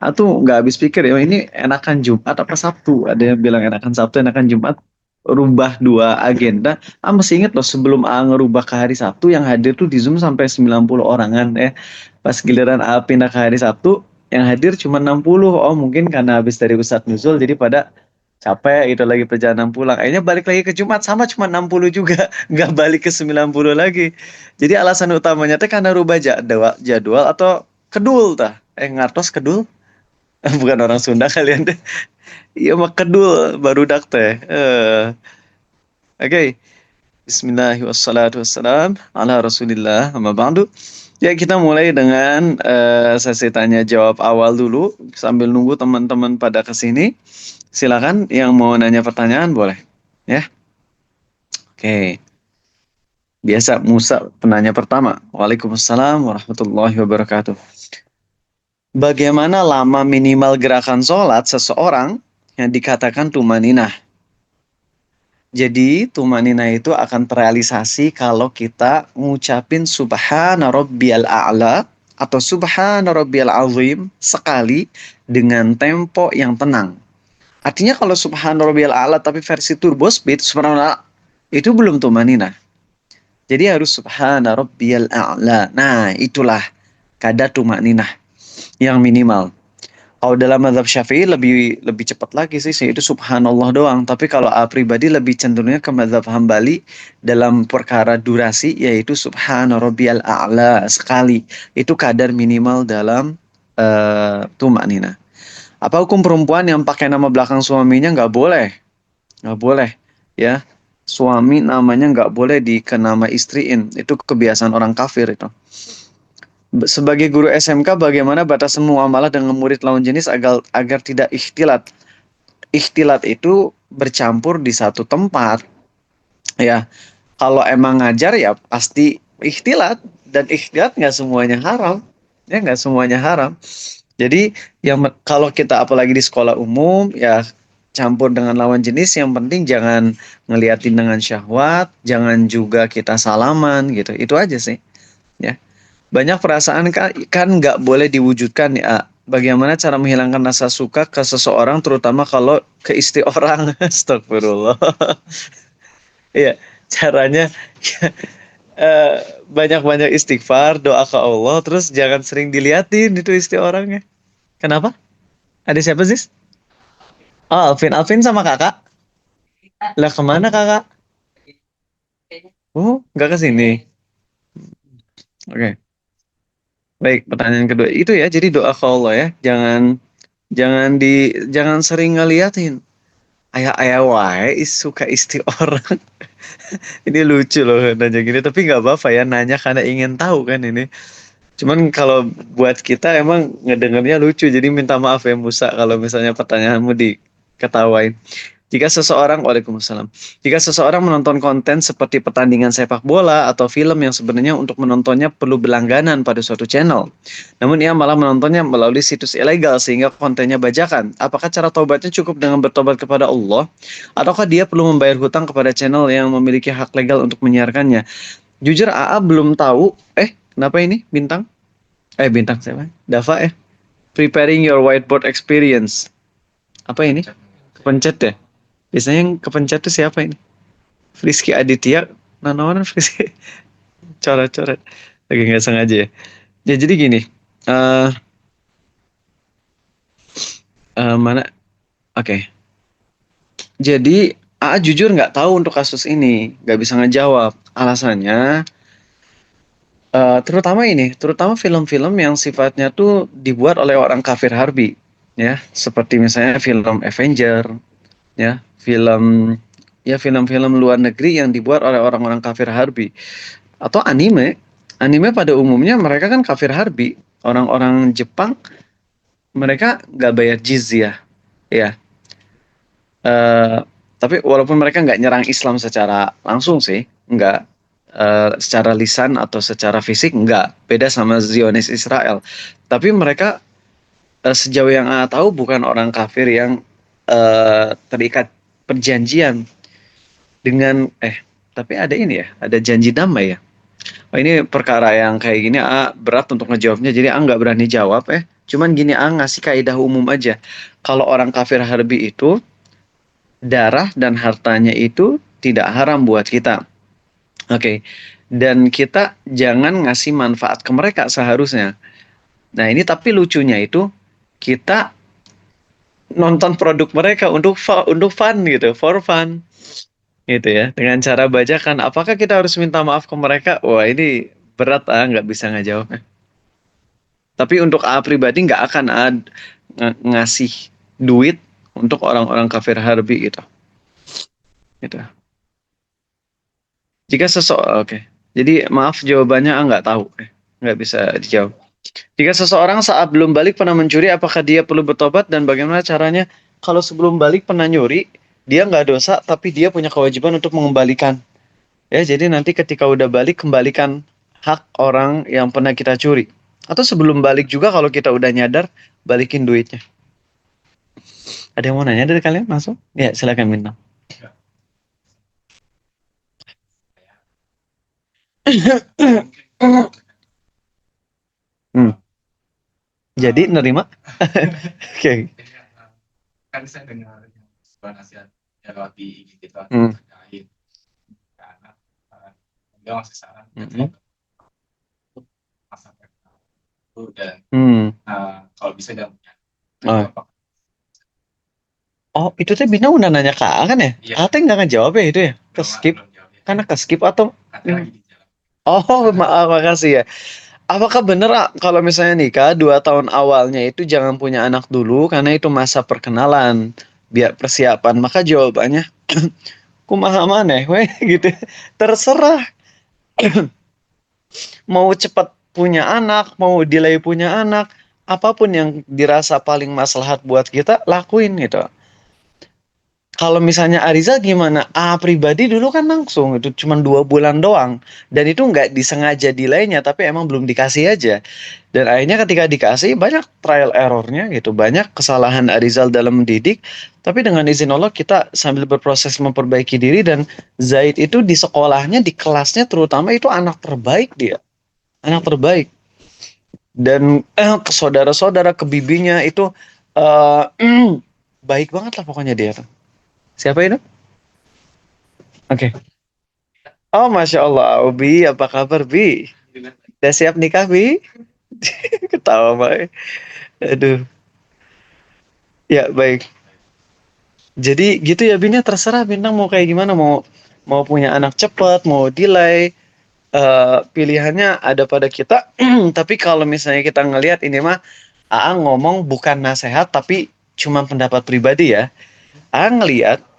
Aku nggak habis pikir ya, ini enakan Jumat apa Sabtu? Ada yang bilang enakan Sabtu, enakan Jumat. Rubah dua agenda. Masih inget loh sebelum ngerubah ke hari Sabtu yang hadir tuh di Zoom sampai 90 orangan ya. Pas giliran pindah ke hari Sabtu, yang hadir cuma 60. Oh mungkin karena habis dari Ustadz Nuzul jadi pada capek gitu lagi perjalanan pulang. Akhirnya balik lagi ke Jumat sama cuma 60 juga. Nggak balik ke 90 lagi. Jadi alasan utamanya teh karena rubah jadwal atau kedul tah. Ngartos kedul? Bukan orang Sunda kalian deh. Iya mah kedul barudak teh. Oke. Bismillahirrahmanirrahim. Ala Rasulillah. Amma ba'du. Ya kita mulai dengan sesi tanya jawab awal dulu sambil nunggu teman-teman pada kesini. Silakan yang mau nanya pertanyaan boleh. Ya. Oke. Biasa Musa penanya pertama. Waalaikumsalam warahmatullahi wabarakatuh. Bagaimana lama minimal gerakan sholat seseorang yang dikatakan tumaninah? Jadi tumanina itu akan terrealisasi kalau kita ngucapin subhana rabbiyal a'la atau subhana rabbiyal azim sekali dengan tempo yang tenang. Artinya kalau subhana rabbiyal a'la tapi versi turbo speed subhanallah itu belum tumanina. Jadi harus subhana rabbiyal a'la. Nah, itulah kadar tumanina yang minimal. Kalau dalam mazhab Syafi'i lebih lebih cepat lagi sih, itu subhanallah doang. Tapi kalau pribadi lebih cenderungnya ke mazhab Hambali dalam perkara durasi yaitu subhana rabbiyal a'la sekali. Itu kadar minimal dalam tumak nina. Apa hukum perempuan yang pakai nama belakang suaminya nggak boleh? Nggak boleh, ya. Suami namanya nggak boleh dikenama istriin. Itu kebiasaan orang kafir itu. Sebagai guru SMK, bagaimana batasan muamalah dengan murid lawan jenis agar tidak ikhtilat? Ikhtilat itu bercampur di satu tempat. Ya, kalau emang ngajar ya pasti ikhtilat dan ikhtilat nggak semuanya haram. Ya nggak semuanya haram. Jadi kalau kita apalagi di sekolah umum ya campur dengan lawan jenis yang penting jangan ngeliatin dengan syahwat, jangan juga kita salaman gitu. Itu aja sih. Ya. Banyak perasaan kan nggak boleh diwujudkan ya. Bagaimana cara menghilangkan rasa suka ke seseorang, terutama kalau ke istri orang? Astagfirullah. Iya, caranya eh, banyak-banyak istighfar, doa ke Allah, terus jangan sering diliatin itu istri orangnya. Kenapa? Ada siapa sih? Oh, Alvin. Alvin sama kakak. Lah kemana kakak? Oh, nggak ke sini. Oke. Baik, pertanyaan kedua itu ya. Jadi doa ke Allah ya. Jangan sering ngeliatin. Ayah-ayah wae suka istri orang. Ini lucu loh nanya gini, tapi nggak apa-apa ya nanya karena ingin tahu kan ini. Cuman kalau buat kita emang ngedengarnya lucu, jadi minta maaf ya Musa kalau misalnya pertanyaanmu diketawain. Waalaikumsalam. Jika seseorang menonton konten seperti pertandingan sepak bola atau film yang sebenarnya untuk menontonnya perlu berlangganan pada suatu channel. Namun ia malah menontonnya melalui situs ilegal sehingga kontennya bajakan. Apakah cara taubatnya cukup dengan bertobat kepada Allah? Ataukah dia perlu membayar hutang kepada channel yang memiliki hak legal untuk menyiarkannya? Jujur AA belum tahu. Kenapa ini? Bintang? Bintang siapa? Dava ya? Preparing your whiteboard experience. Apa ini? Kepencet ya? Biasanya yang kepencet tuh siapa ini? Rizky Aditya. Nanawanan Rizky. Coret-coret. Lagi nggak sengaja ya. Ya jadi gini. eh mana? Oke. Jadi AA jujur nggak tahu untuk kasus ini. Nggak bisa ngejawab. Alasannya terutama film-film yang sifatnya tuh dibuat oleh orang kafir harbi, ya, seperti misalnya film Avenger, ya, film-film luar negeri yang dibuat oleh orang-orang kafir harbi, atau anime pada umumnya mereka kan kafir harbi, orang-orang Jepang mereka nggak bayar jizyah, ya. Eh, tapi walaupun mereka nggak nyerang Islam secara langsung sih, nggak secara lisan atau secara fisik nggak beda sama Zionis Israel. Tapi mereka sejauh yang saya tahu bukan orang kafir yang terikat perjanjian dengan tapi ada ini ya, ada janji damai ya. Oh, ini perkara yang kayak gini berat untuk ngejawabnya, jadi nggak berani jawab. Cuman gini, ngasih kaidah umum aja. Kalau orang kafir harbi itu, darah dan hartanya itu tidak haram buat kita. Oke. Dan kita jangan ngasih manfaat ke mereka seharusnya. Nah ini tapi lucunya itu, kita nonton produk mereka untuk fun gitu, for fun. Gitu ya. Dengan cara bajakan, apakah kita harus minta maaf ke mereka? Wah ini berat, nggak bisa ngejawabnya. Tapi untuk pribadi nggak akan ngasih duit untuk orang-orang kafir harbi gitu. Gitu. Jika seseorang, oke. Jadi maaf jawabannya nggak tahu, nggak bisa dijawab. Jika seseorang saat belum balik pernah mencuri, apakah dia perlu bertobat dan bagaimana caranya? Kalau sebelum balik pernah nyuri, dia nggak dosa, tapi dia punya kewajiban untuk mengembalikan. Ya, jadi nanti ketika udah balik, kembalikan hak orang yang pernah kita curi. Atau sebelum balik juga kalau kita udah nyadar, balikin duitnya. Ada yang mau nanya dari kalian? Masuk? Ya, silakan minta. Hmm. Jadi nerima? Oke. Kan saya dengar sebuah nasihat ya lewat di IG gitu terkait ke anak, dia masih saran masa itu dan kalau bisa jangan punya. Oh, itu teh Bina udah nanya ke A kan ya? Iya. A teh nggak ngejawab ya itu ya? Ke skip? Karena ke skip atau? Lagi di jalan. Oh, maaf, makasih ya. Apakah benar kalau misalnya nikah 2 tahun awalnya itu jangan punya anak dulu karena itu masa perkenalan, biar persiapan? Maka jawabannya, kumaha maneh weh gitu. Terserah. Mau cepat punya anak, mau delay punya anak, apapun yang dirasa paling maslahat buat kita, lakuin gitu. Kalau misalnya Ariza gimana? Pribadi dulu kan langsung, itu cuma 2 bulan doang. Dan itu nggak disengaja delaynya, tapi emang belum dikasih aja. Dan akhirnya ketika dikasih, banyak trial errornya gitu. Banyak kesalahan Arizal dalam mendidik. Tapi dengan izin Allah, kita sambil berproses memperbaiki diri. Dan Zaid itu di sekolahnya, di kelasnya terutama itu anak terbaik dia. Anak terbaik. Dan ke saudara-saudara, ke bibinya itu baik banget lah pokoknya dia tuh. Siapa itu? Oke. Oh, Masya Allah, Bi, apa kabar, Bi? Udah siap nikah, Bi? Ketawa, Mbak. Aduh. Ya, baik. Jadi gitu ya, Bina, terserah Bintang mau kayak gimana, mau punya anak cepat, mau delay, pilihannya ada pada kita. Tapi kalau misalnya kita ngelihat ini mah, ngomong bukan nasihat, tapi cuma pendapat pribadi ya. Ngelihat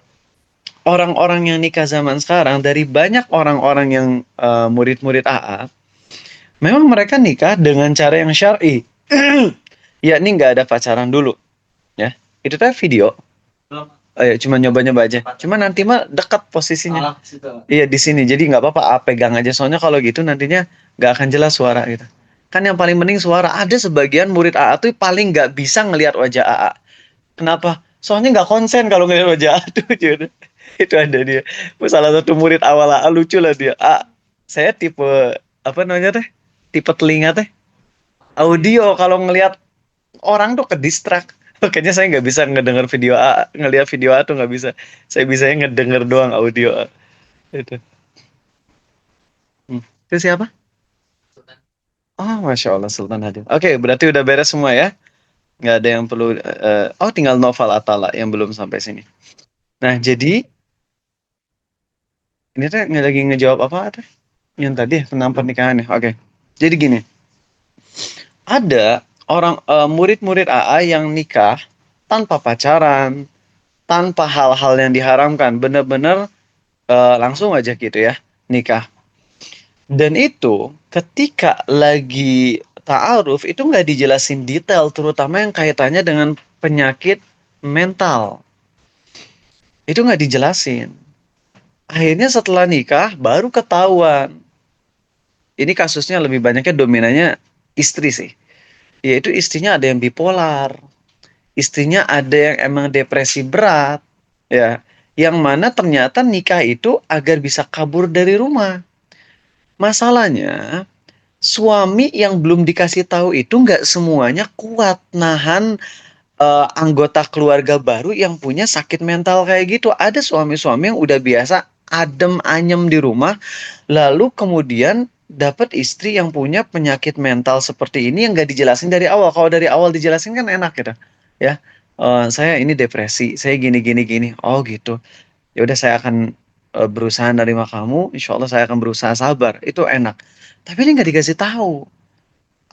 orang-orang yang nikah zaman sekarang, dari banyak orang-orang yang murid-murid memang mereka nikah dengan cara yang syar'i. Yakni nggak ada pacaran dulu. Ya, itu teh video. Ya, cuma nyoba-nyoba aja. Cuma nanti mah dekat posisinya. Iya di sini. Jadi nggak apa-apa, pegang aja. Soalnya kalau gitu nantinya nggak akan jelas suara gitu. Kan yang paling penting suara. Ada sebagian murid tuh paling nggak bisa ngelihat wajah Kenapa? Soalnya nggak konsen kalau ngelihat wajah tuh. Gitu. Itu ada dia. Salah satu murid awal lucu lah dia. Saya tipe apa namanya teh? Tipe telinga teh. Audio kalau ngelihat orang tuh ke distract. Makanya saya nggak bisa ngedenger video ngelihat video tuh nggak bisa. Saya bisanya ngedenger doang audio Itu. Itu siapa? Oh, Masya Allah, Sultan Hadir. Oke, berarti udah beres semua ya? Nggak ada yang perlu. Tinggal Novel Atala yang belum sampai sini. Nah, jadi ini teh lagi ngejawab apa teh? Yang tadi tentang pernikahan ya. Oke. Jadi gini, ada orang murid-murid yang nikah tanpa pacaran, tanpa hal-hal yang diharamkan, bener-bener langsung aja gitu ya nikah. Dan itu ketika lagi ta'aruf itu nggak dijelasin detail, terutama yang kaitannya dengan penyakit mental. Itu nggak dijelasin. Akhirnya setelah nikah baru ketahuan. Ini kasusnya lebih banyaknya dominannya istri sih. Yaitu istrinya ada yang bipolar. Istrinya ada yang emang depresi berat. Ya, yang mana ternyata nikah itu agar bisa kabur dari rumah. Masalahnya suami yang belum dikasih tahu itu nggak semuanya kuat nahan anggota keluarga baru yang punya sakit mental kayak gitu. Ada suami-suami yang udah biasa adem ayem di rumah, lalu kemudian dapat istri yang punya penyakit mental seperti ini yang gak dijelasin dari awal. Kalau dari awal dijelasin kan enak gitu, ya. Saya ini depresi, saya gini gini gini. Oh gitu. Ya udah saya akan berusaha nerima kamu. Insya Allah saya akan berusaha sabar. Itu enak. Tapi ini nggak dikasih tahu.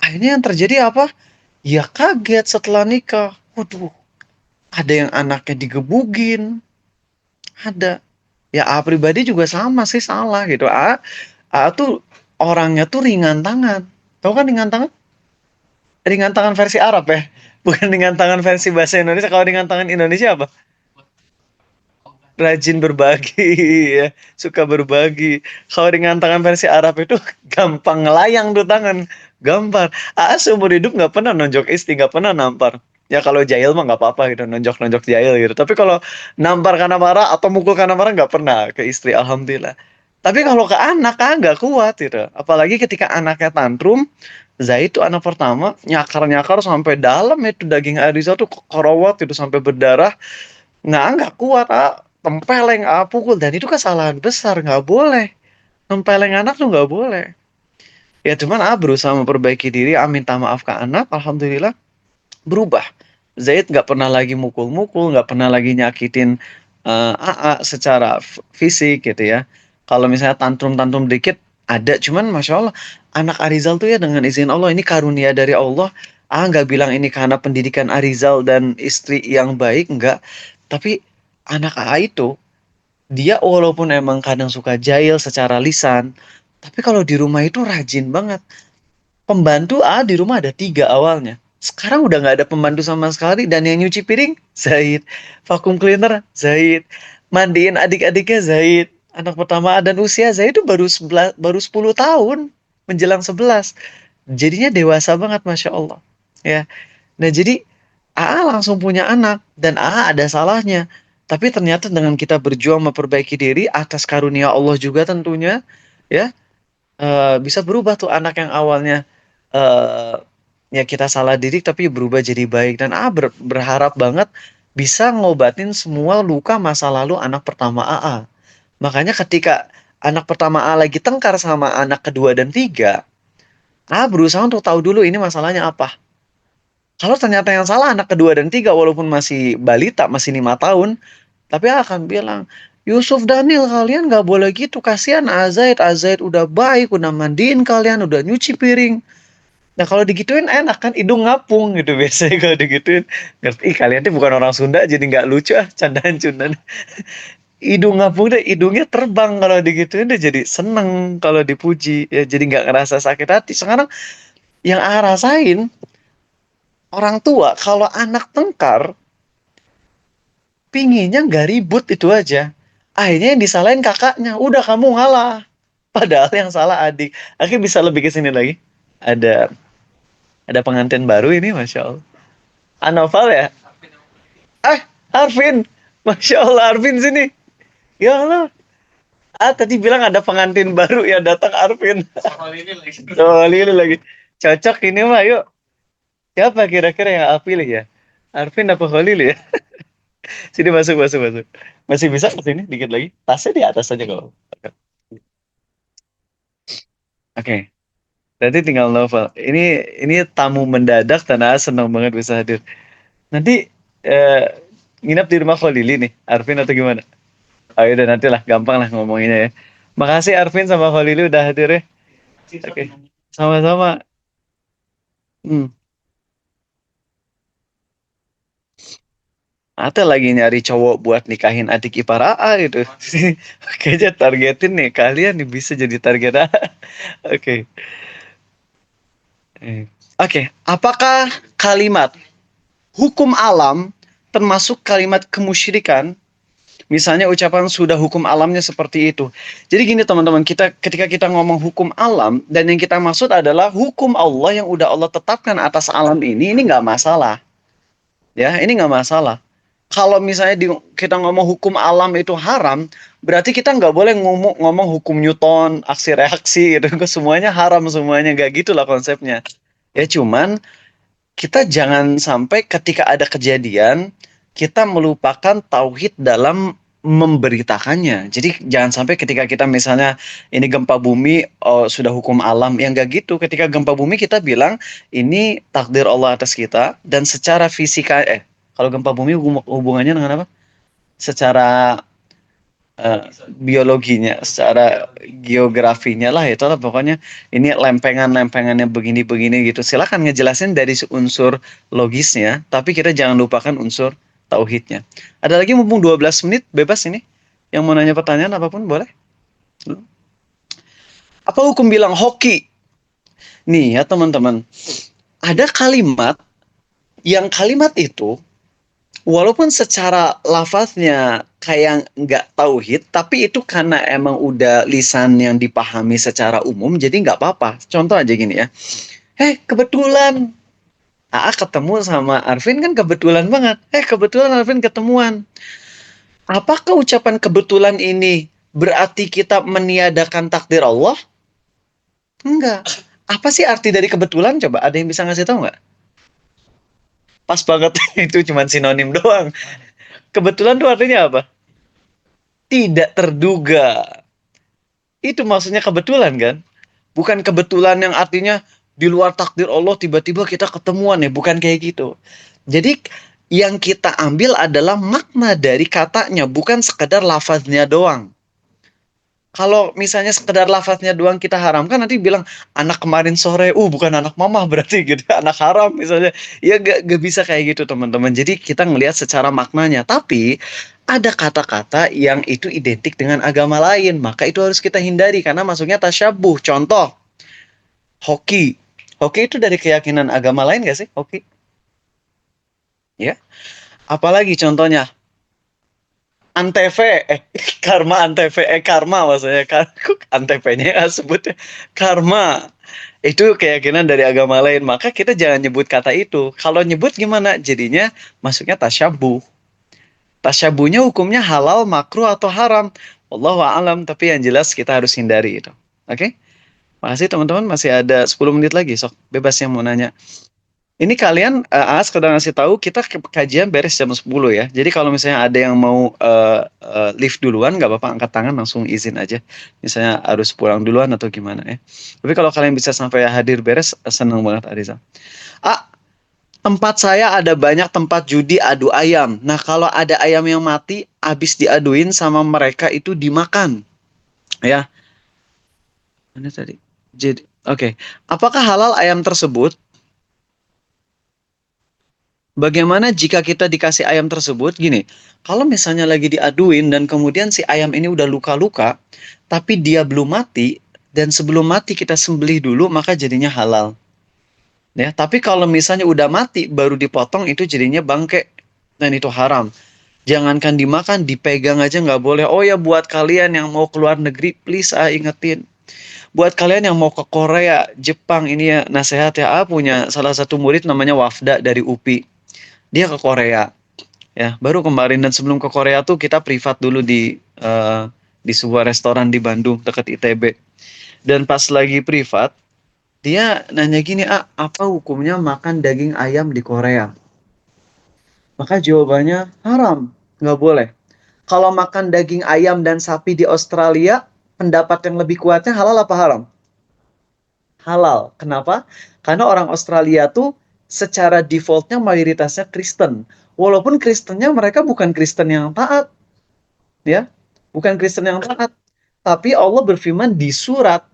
Akhirnya yang terjadi apa? Ya kaget setelah nikah. Waduh, ada yang anaknya digebugin, ada. Ya A pribadi juga sama sih salah gitu. A tuh orangnya tuh ringan tangan. Tahu kan ringan tangan? Ringan tangan versi Arab ya. Bukan ringan tangan versi bahasa Indonesia. Kalau ringan tangan Indonesia apa? Rajin berbagi ya, suka berbagi. Kalau ringan tangan versi Arab itu gampang ngelayang tuh tangan, gampang. Seumur hidup nggak pernah nonjok istri, nggak pernah nampar. Ya kalau jahil mah nggak apa-apa gitu, nonjok-nonjok jahil gitu. Tapi kalau nampar karena marah atau mukul karena marah nggak pernah ke istri, alhamdulillah. Tapi kalau ke anak nggak kuat gitu. Apalagi ketika anaknya tantrum, Zaid itu anak pertama, nyakar-nyakar sampai dalam itu daging Ariza tuh korowat itu sampai berdarah. Nggak kuat, tempeleng, pukul, dan itu kesalahan besar, nggak boleh. Tempeleng anak tuh nggak boleh. Ya cuman berusaha memperbaiki diri, minta maaf ke anak, alhamdulillah berubah. Zaid nggak pernah lagi mukul-mukul, nggak pernah lagi nyakitin secara fisik gitu ya. Kalau misalnya tantrum-tantrum dikit ada, cuman masya Allah anak Arizal tuh ya dengan izin Allah ini karunia dari Allah. Nggak bilang ini karena pendidikan Arizal dan istri yang baik, nggak. Tapi anak itu dia walaupun emang kadang suka jahil secara lisan, tapi kalau di rumah itu rajin banget. Pembantu di rumah ada 3 awalnya. Sekarang udah nggak ada pembantu sama sekali dan yang nyuci piring Zaid, vacuum cleaner Zaid, mandiin adik-adiknya Zaid. Anak pertama dan usia Zaid itu baru 10 tahun, menjelang 11. Jadinya dewasa banget masya Allah. Ya. Nah jadi langsung punya anak dan ada salahnya. Tapi ternyata dengan kita berjuang memperbaiki diri atas karunia Allah juga tentunya, ya bisa berubah tuh anak yang awalnya eh ya kita salah didik tapi berubah jadi baik dan berharap banget bisa ngobatin semua luka masa lalu anak pertama Makanya ketika anak pertama lagi tengkar sama anak kedua dan tiga, berusaha untuk tahu dulu ini masalahnya apa. Kalau ternyata yang salah anak kedua dan tiga walaupun masih balita, masih 5 tahun, tapi akan bilang, Yusuf Daniel kalian nggak boleh gitu, kasihan Azaid, Azaid udah baik, udah mandiin kalian, udah nyuci piring. Nah kalau digituin enak kan, hidung ngapung gitu biasanya kalau digituin. Ngerti, kalian tuh bukan orang Sunda jadi nggak lucu candaan-candaan. Hidung ngapung deh, hidungnya terbang kalau digituin deh jadi seneng kalau dipuji. Ya jadi nggak ngerasa sakit hati. Sekarang yang rasain, orang tua kalau anak tengkar, pinginnya nggak ribut itu aja. Akhirnya yang disalahin kakaknya, udah kamu ngalah. Padahal yang salah adik. Akhirnya bisa lebih ke sini lagi. Ada ada pengantin baru ini, masya Allah. Anoval ya? Arvin, masya Allah Arvin sini. Ya Allah. Tadi bilang ada pengantin baru ya datang Arvin. Soal ini lagi. Soal ini lagi. Cocok ini mah, yuk. Siapa kira-kira yang aku pilih ya? Arvin apa Khalil ya? Sini masuk, masuk, masuk. Masih bisa ke sini dikit lagi. Tasnya di atas aja kalau. Oke. Nanti tinggal novel. Ini tamu mendadak dan senang banget bisa hadir. Nanti eh, nginap di rumah Khalili nih, Arvin atau gimana? Ayo udah nantilah, gampang lah ngomonginnya ya. Makasih Arvin sama Khalili udah hadir ya. Oke. Sama-sama. Hmm. Ate lagi nyari cowok buat nikahin adik ipar gitu. Kayaknya targetin nih kalian nih bisa jadi target Oke. Oke, apakah kalimat hukum alam termasuk kalimat kemusyrikan? Misalnya ucapan sudah hukum alamnya seperti itu. Jadi gini teman-teman, ketika kita ngomong hukum alam dan yang kita maksud adalah hukum Allah yang udah Allah tetapkan atas alam ini nggak masalah. Ya, ini nggak masalah. Kalau misalnya kita ngomong hukum alam itu haram, berarti kita nggak boleh ngomong hukum Newton, aksi reaksi gitu. Semuanya haram semuanya, nggak gitulah konsepnya. Ya cuman kita jangan sampai ketika ada kejadian kita melupakan tauhid dalam memberitakannya. Jadi jangan sampai ketika kita misalnya ini gempa bumi, oh, sudah hukum alam, yang enggak gitu. Ketika gempa bumi kita bilang ini takdir Allah atas kita, dan secara fisika kalau gempa bumi hubungannya dengan apa? Secara biologinya, secara geografinya lah, itulah pokoknya ini lempengan-lempengannya begini-begini gitu. Silakan ngejelasin dari unsur logisnya, tapi kita jangan lupakan unsur tauhidnya. Ada lagi mumpung 12 menit bebas ini. Yang mau nanya pertanyaan apapun boleh. Apa hukum bilang hoki? Nih ya teman-teman, ada kalimat yang kalimat itu walaupun secara lafaznya kayak nggak tauhid, tapi itu karena emang udah lisan yang dipahami secara umum, jadi nggak apa-apa. Contoh aja gini ya. Kebetulan Aa ketemu sama Arvin kan kebetulan banget. Kebetulan Arvin ketemuan. Apakah ucapan kebetulan ini berarti kita meniadakan takdir Allah? Enggak. Apa sih arti dari kebetulan? Coba ada yang bisa ngasih tahu nggak? Pas banget, itu cuma sinonim doang. Kebetulan itu artinya apa? Tidak terduga. Itu maksudnya kebetulan kan? Bukan kebetulan yang artinya di luar takdir Allah tiba-tiba kita ketemuan ya, bukan kayak gitu. Jadi yang kita ambil adalah makna dari katanya, bukan sekedar lafaznya doang. Kalau misalnya sekedar lafaznya doang kita haramkan, nanti bilang anak kemarin sore, bukan anak mama berarti gitu, anak haram misalnya. Ya gak bisa kayak gitu teman-teman. Jadi kita ngelihat secara maknanya. Tapi ada kata-kata yang itu identik dengan agama lain, maka itu harus kita hindari karena masuknya tasyabuh. Contoh, hoki. Hoki itu dari keyakinan agama lain gak sih? Hoki. Ya. Apalagi contohnya? Antv, karma maksudnya, antv-nya sebutnya karma. Itu keyakinan dari agama lain, maka kita jangan nyebut kata itu. Kalau nyebut gimana? Jadinya masuknya tasyabuh. Tasyabuhnya hukumnya halal, makruh atau haram. Wallahu a'lam, tapi yang jelas kita harus hindari itu. Oke? Makasih teman-teman, masih ada 10 menit lagi, sok bebas yang mau nanya. Ini kalian sekedar ngasih tahu kita kajian beres jam 10 ya. Jadi kalau misalnya ada yang mau live duluan, nggak apa-apa, angkat tangan langsung izin aja. Misalnya harus pulang duluan atau gimana ya. Tapi kalau kalian bisa sampai hadir beres, senang banget Ariza. Tempat saya ada banyak tempat judi adu ayam. Nah kalau ada ayam yang mati, habis diaduin sama mereka itu dimakan. Ya. Mana tadi? Jadi, oke. Apakah halal ayam tersebut? Bagaimana jika kita dikasih ayam tersebut? Gini, kalau misalnya lagi diaduin dan kemudian si ayam ini udah luka-luka, tapi dia belum mati, dan sebelum mati kita sembelih dulu, maka jadinya halal. Ya, tapi kalau misalnya udah mati, baru dipotong, itu jadinya bangke, dan itu haram. Jangankan dimakan, dipegang aja nggak boleh. Oh ya, buat kalian yang mau keluar negeri, please ingetin. Buat kalian yang mau ke Korea, Jepang, ini ya nasihat ya, punya salah satu murid namanya Wafda dari UPI. Dia ke Korea, ya baru kemarin, dan sebelum ke Korea tuh kita privat dulu di sebuah restoran di Bandung dekat ITB. Dan pas lagi privat, dia nanya gini, apa hukumnya makan daging ayam di Korea? Maka jawabannya haram, nggak boleh. Kalau makan daging ayam dan sapi di Australia, pendapat yang lebih kuatnya halal apa haram? Halal. Kenapa? Karena orang Australia tuh secara defaultnya mayoritasnya Kristen. Walaupun Kristennya mereka bukan Kristen yang taat. Ya, bukan Kristen yang taat. Tapi Allah berfirman di surat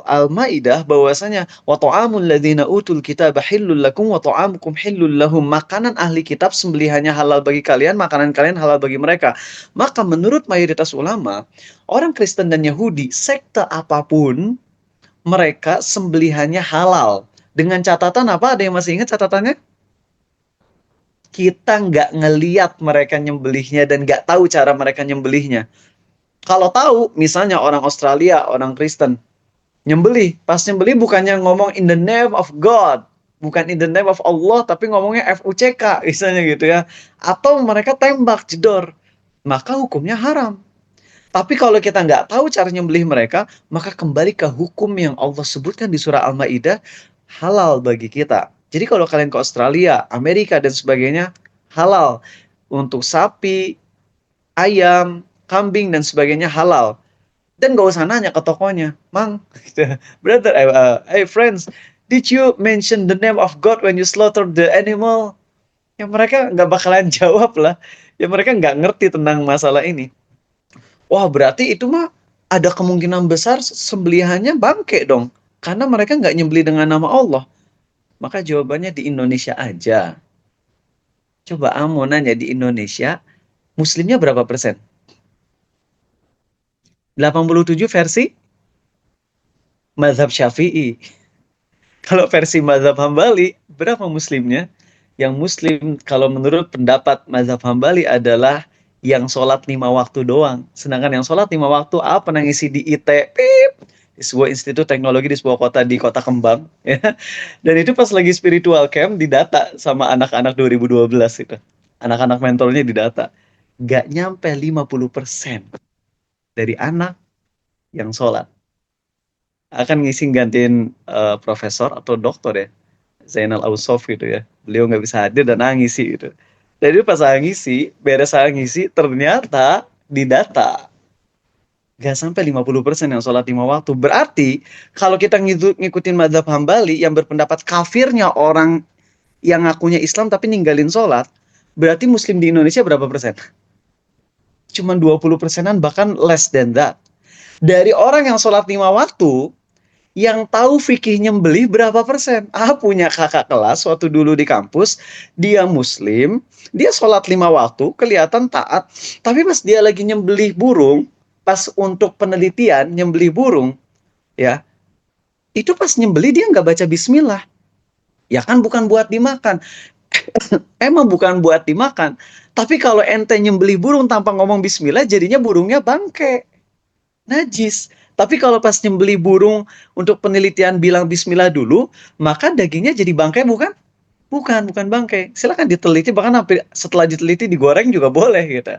Al-Maidah bahwasanya wa ta'amul ladzina utul kitaba hillul lakum wa ta'amukum hillul lahum. Makanan ahli kitab sembelihannya halal bagi kalian, makanan kalian halal bagi mereka. Maka menurut mayoritas ulama, orang Kristen dan Yahudi, sekte apapun, mereka sembelihannya halal. Dengan catatan apa? Ada yang masih ingat catatannya? Kita nggak ngeliat mereka nyembelihnya dan nggak tahu cara mereka nyembelihnya. Kalau tahu, misalnya orang Australia, orang Kristen, nyembelih. Pas nyembelih bukannya ngomong in the name of God. Bukan in the name of Allah, tapi ngomongnya FUCK, misalnya gitu ya. Atau mereka tembak, jedor. Maka hukumnya haram. Tapi kalau kita nggak tahu cara nyembelih mereka, maka kembali ke hukum yang Allah sebutkan di surah Al-Maidah, halal bagi kita. Jadi kalau kalian ke Australia, Amerika dan sebagainya, halal. Untuk sapi, ayam, kambing dan sebagainya halal. Dan nggak usah nanya ke tokonya, Mang, brother, hey friends, did you mention the name of God when you slaughter the animal? Ya mereka nggak bakalan jawab lah. Ya mereka nggak ngerti tentang masalah ini. Wah, berarti itu mah ada kemungkinan besar sembelihannya bangke dong. Karena mereka nggak nyembeli dengan nama Allah. Maka jawabannya di Indonesia aja. Coba Amo nanya di Indonesia, muslimnya berapa persen? 87 versi mazhab Syafi'i. Kalau versi mazhab Hambali, berapa muslimnya? Yang muslim kalau menurut pendapat mazhab Hambali adalah yang sholat 5 waktu doang. Sedangkan yang sholat 5 waktu apa yang isi di IT, pip, di sebuah institut teknologi di sebuah kota di Kota Kembang. Ya. Dan itu pas lagi spiritual camp didata sama anak-anak 2012 itu. Anak-anak mentornya didata. Gak nyampe 50% dari anak yang sholat. Akan ngisi gantiin profesor atau doktor ya. Zainal Ausof gitu ya. Beliau nggak bisa hadir dan ngisi gitu. Jadi pas ngisi, beres ngisi, ternyata di data nggak sampai 50% yang sholat 5 waktu. Berarti kalau kita ngikutin mazhab Hambali yang berpendapat kafirnya orang yang ngakunya Islam tapi ninggalin sholat, berarti muslim di Indonesia berapa persen? Cuman 20%-an, bahkan less than that. Dari orang yang sholat 5 waktu, yang tahu fikih nyembelih berapa persen? Punya kakak kelas waktu dulu di kampus, dia muslim, dia sholat 5 waktu, kelihatan taat, tapi pas dia lagi nyembelih burung, pas untuk penelitian nyembelih burung, ya, itu pas nyembelih dia nggak baca bismillah. Ya kan bukan buat dimakan. Emang bukan buat dimakan. Tapi kalau ente nyembelih burung tanpa ngomong bismillah, jadinya burungnya bangke. Najis. Tapi kalau pas nyembeli burung untuk penelitian bilang bismillah dulu, maka dagingnya jadi bangkai bukan? Bukan bangkai. Silakan diteliti, bahkan setelah diteliti digoreng juga boleh gitu.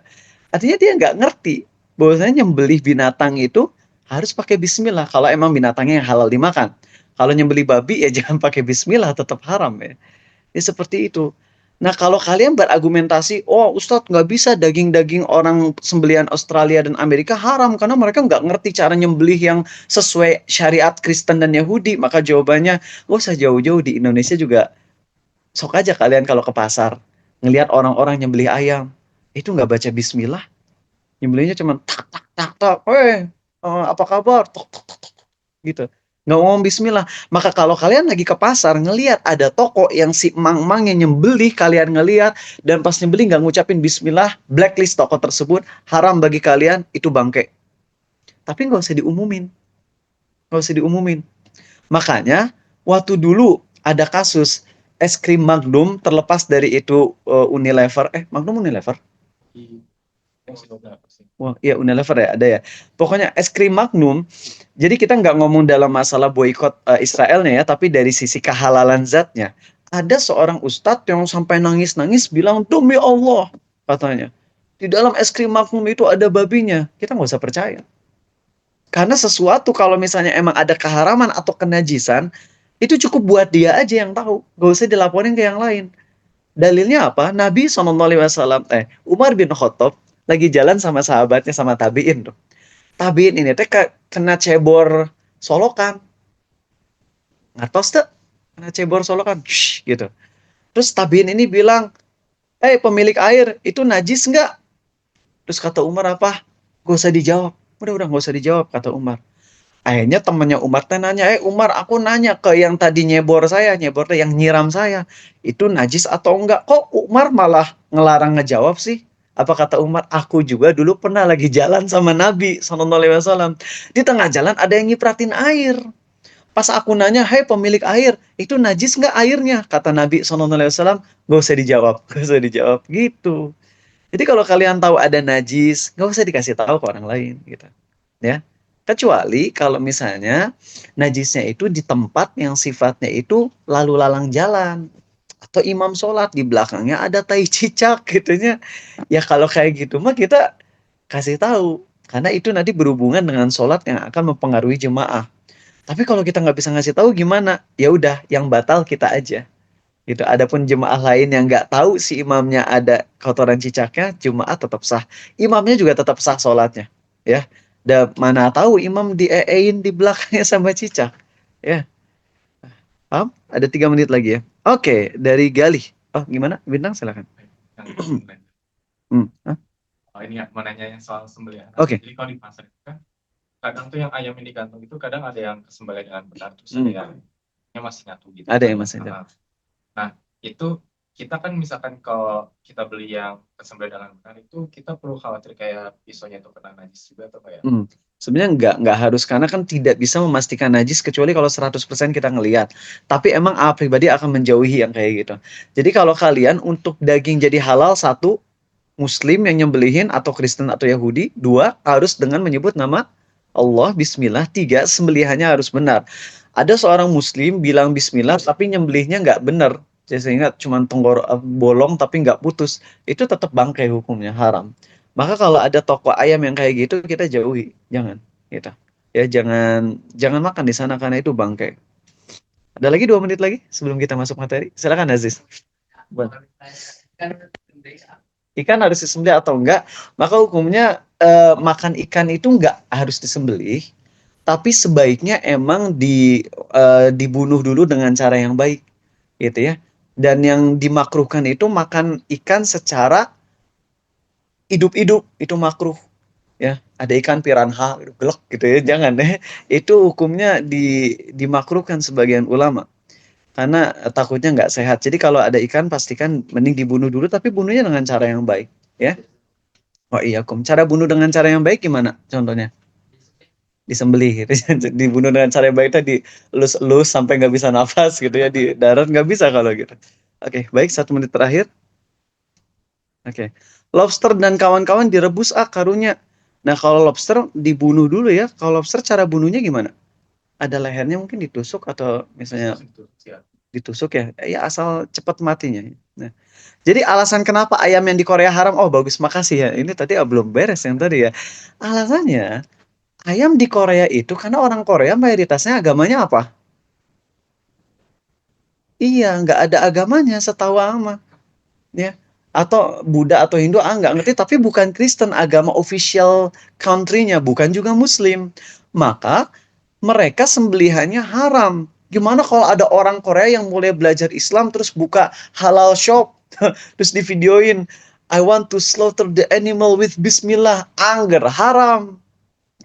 Artinya dia nggak ngerti bahwasanya nyembelih binatang itu harus pakai bismillah kalau emang binatangnya yang halal dimakan. Kalau nyembelih babi ya jangan pakai bismillah, tetap haram ya. Ya seperti itu. Nah kalau kalian berargumentasi, oh Ustadz nggak bisa daging-daging orang sembelihan Australia dan Amerika haram karena mereka nggak ngerti cara nyembelih yang sesuai syariat Kristen dan Yahudi. Maka jawabannya, gak usah jauh-jauh, di Indonesia juga. Sok aja kalian kalau ke pasar, ngelihat orang-orang nyembelih ayam, itu nggak baca bismillah. Nyembelihnya cuma tak, tak, tak, tak, apa kabar, tok, tok, tok, tok, gitu. Nggak ngomong bismillah. Maka kalau kalian lagi ke pasar ngelihat ada toko yang si mang-mang yang nyembelih, kalian ngelihat dan pas nyembelih nggak ngucapin bismillah, blacklist toko tersebut, haram bagi kalian, itu bangke. Tapi nggak usah diumumin. Nggak usah diumumin. Makanya waktu dulu ada kasus es krim Magnum terlepas dari itu Unilever, Magnum Unilever. Wah, iya Unilever ya, ada ya. Pokoknya es krim Magnum. Jadi kita nggak ngomong dalam masalah boykot Israelnya ya, tapi dari sisi kehalalan zatnya. Ada seorang ustadz yang sampai nangis-nangis bilang, demi Allah, katanya, di dalam es krim Magnum itu ada babinya. Kita nggak usah percaya. Karena sesuatu kalau misalnya emang ada keharaman atau kenajisan, itu cukup buat dia aja yang tahu. Gak usah dilaporin ke yang lain. Dalilnya apa? Nabi SAW, Umar bin Khattab lagi jalan sama sahabatnya, sama tabiin tuh. Tabiin ini teh kena cebor solokan. Ngertos tuh? Kena cebor solokan. Shh, gitu. Terus tabiin ini bilang, pemilik air, itu najis nggak? Terus kata Umar apa? Gak usah dijawab. Udah gak usah dijawab, kata Umar. Akhirnya temannya Umar teh nanya, Umar, aku nanya ke yang tadi nyebor teh yang nyiram saya, itu najis atau enggak? Kok Umar malah ngelarang ngejawab sih? Apa kata Umar? Aku juga dulu pernah lagi jalan sama Nabi SAW. Di tengah jalan ada yang nyipratin air. Pas aku nanya, hei pemilik air, itu najis nggak airnya? Kata Nabi SAW, gak usah dijawab, gak usah dijawab. Gitu. Jadi kalau kalian tahu ada najis, gak usah dikasih tahu ke orang lain. Gitu. Ya. Kecuali kalau misalnya najisnya itu di tempat yang sifatnya itu lalu lalang jalan atau imam sholat di belakangnya ada tai cicak gitunya. Ya kalau kayak gitu mah kita kasih tahu karena itu nanti berhubungan dengan sholat yang akan mempengaruhi jemaah. Tapi kalau kita nggak bisa ngasih tahu gimana? Ya udah, yang batal kita aja. Gitu. Adapun jemaah lain yang nggak tahu si imamnya ada kotoran cicaknya, jemaah tetap sah. Imamnya juga tetap sah sholatnya. Ya, dan mana tahu imam dieein di belakangnya sama cicak. Ya, paham? Ada 3 menit lagi ya. Oke, dari Galih. Oh, gimana? Bintang, silakan. Hah? Oh, ini ya, mau nanya yang soal sembelihan. Oke. Jadi kalau di pasar itu kan kadang tuh yang ayam yang digantung itu kadang ada yang kesembelih dengan benar, terus ada yang masih nyatu gitu. Ada yang masih Nah, nah, itu kita kan misalkan kalau kita beli yang kesembelih dengan benar itu kita perlu khawatir kayak pisaunya itu kena najis juga atau kayak? Sebenarnya nggak harus karena kan tidak bisa memastikan najis kecuali kalau 100% kita ngelihat. Tapi emang A pribadi akan menjauhi yang kayak gitu. Jadi kalau kalian untuk daging jadi halal, satu, Muslim yang nyembelihin atau Kristen atau Yahudi, dua, harus dengan menyebut nama Allah, Bismillah, tiga, sembelihannya harus benar. Ada seorang Muslim bilang Bismillah tapi nyembelihnya nggak benar. Sehingga cuma bolong tapi nggak putus. Itu tetap bangkai hukumnya, haram. Maka kalau ada toko ayam yang kayak gitu kita jauhi, jangan gitu. Ya jangan makan di sana karena itu bangkai. Ada lagi 2 menit lagi sebelum kita masuk materi. Silakan Aziz. Ikan harus disembelih atau enggak? Maka hukumnya makan ikan itu enggak harus disembelih, tapi sebaiknya emang dibunuh dulu dengan cara yang baik, gitu ya. Dan yang dimakruhkan itu makan ikan secara hidup-hidup, itu makruh ya. Ada ikan piranha gelek gitu ya, jangan deh. Itu hukumnya dimakruhkan sebagian ulama karena takutnya nggak sehat. Jadi kalau ada ikan pastikan mending dibunuh dulu tapi bunuhnya dengan cara yang baik ya. Oh iya, cara bunuh dengan cara yang baik gimana contohnya? Disembelih gitu. Dibunuh dengan cara yang baik tadi elus-elus sampai nggak bisa nafas gitu ya di darat, nggak bisa kalau gitu. Oke, baik, 1 menit terakhir. Oke. Lobster dan kawan-kawan direbus karunya. Nah, kalau lobster dibunuh dulu ya. Kalau lobster cara bunuhnya gimana? Ada lehernya mungkin ditusuk atau misalnya ditusuk ya. Ya asal cepat matinya. Nah, jadi alasan kenapa ayam yang di Korea haram? Oh, bagus, makasih ya. Ini tadi belum beres yang tadi ya. Alasannya, ayam di Korea itu karena orang Korea mayoritasnya agamanya apa? Iya, nggak ada agamanya setahu ama. Ya. Atau Buddha atau Hindu, nggak ngerti, tapi bukan Kristen, agama official country-nya, bukan juga Muslim. Maka mereka sembelihannya haram. Gimana kalau ada orang Korea yang mulai belajar Islam terus buka halal shop, terus di videoin, I want to slaughter the animal with Bismillah, angger, haram.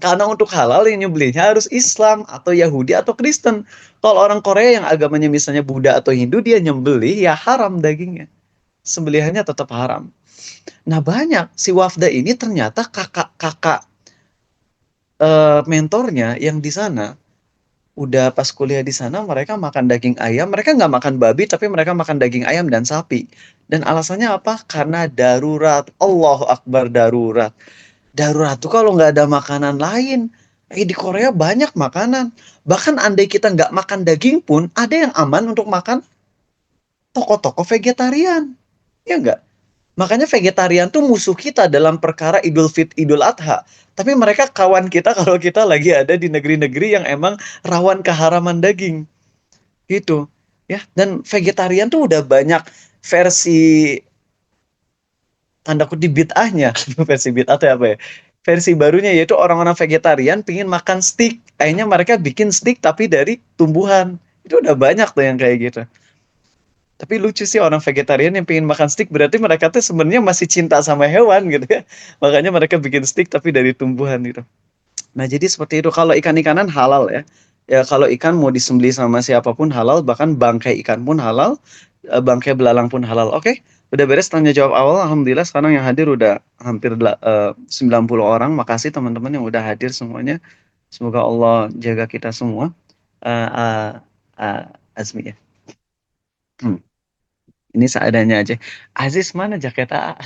Karena untuk halal yang nyembelihnya harus Islam atau Yahudi atau Kristen. Kalau orang Korea yang agamanya misalnya Buddha atau Hindu, dia nyembelih ya haram dagingnya. Sembelihannya tetap haram. Nah banyak si Wafda ini ternyata kakak-kakak mentornya yang di sana udah pas kuliah di sana mereka makan daging ayam, mereka nggak makan babi tapi mereka makan daging ayam dan sapi. Dan alasannya apa? Karena darurat. Allahu Akbar, darurat. Darurat tuh kalau nggak ada makanan lain. Di Korea banyak makanan. Bahkan andai kita nggak makan daging pun ada yang aman untuk makan toko-toko vegetarian. Ya nggak? Makanya vegetarian tuh musuh kita dalam perkara Idul Adha. Tapi mereka kawan kita kalau kita lagi ada di negeri-negeri yang emang rawan keharaman daging. Gitu. Ya, dan vegetarian tuh udah banyak versi tanda kutip bid'ahnya. Versi bid'ah atau apa ya? Versi barunya yaitu orang-orang vegetarian pingin makan steak. Akhirnya mereka bikin steak tapi dari tumbuhan. Itu udah banyak tuh yang kayak gitu. Tapi lucu sih orang vegetarian yang pengen makan steak berarti mereka tuh sebenarnya masih cinta sama hewan gitu ya. Makanya mereka bikin steak tapi dari tumbuhan gitu. Nah, jadi seperti itu. Kalau ikan-ikanan halal ya. Ya kalau ikan mau disembelih sama siapapun halal, bahkan bangkai ikan pun halal, bangkai belalang pun halal. Oke, udah beres tanya jawab awal. Alhamdulillah sekarang yang hadir udah hampir 90 orang. Makasih teman-teman yang udah hadir semuanya. Semoga Allah jaga kita semua. Azmi ya. Ini seadanya aja. Aziz mana jaket A?